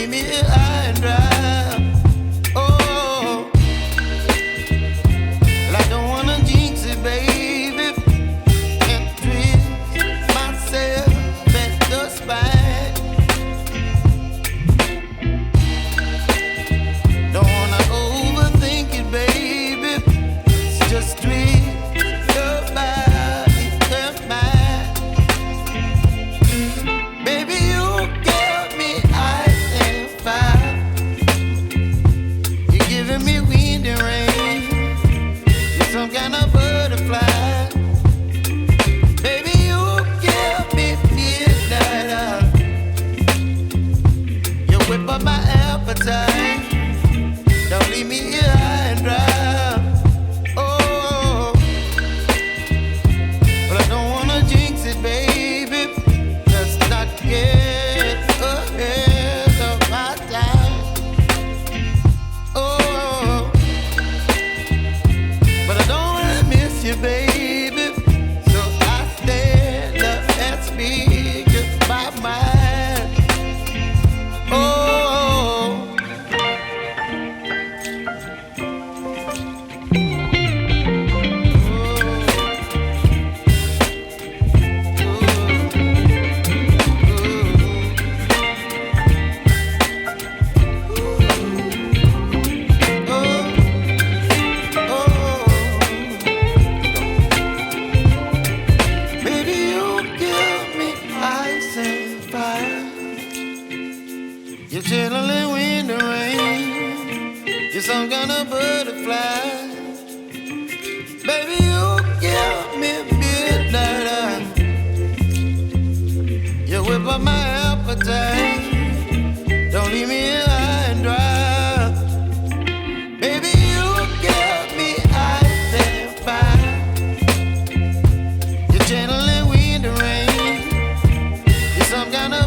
leave me high and dry. Oh, well, I don't wanna jinx it, baby, and twist myself at the spine. Don't wanna overthink it, baby. It's just twist your body and mine. Baby, you give me ice and fire. You're giving me wind and rain. You're some kind of butterfly. Baby, you give me midnight. You whip up my appetite. Don't leave me here high and dry. Oh, but I don't wanna jinx it, baby. Let's not get ahead of my time. Oh, but I don't wanna miss you, baby. So I stand up and speak my mind. Oh. Baby, you give me ice and fire. You're chilling wind and rain. You're some kind of butterfly. Baby, you give me midnight. You whip up my appetite.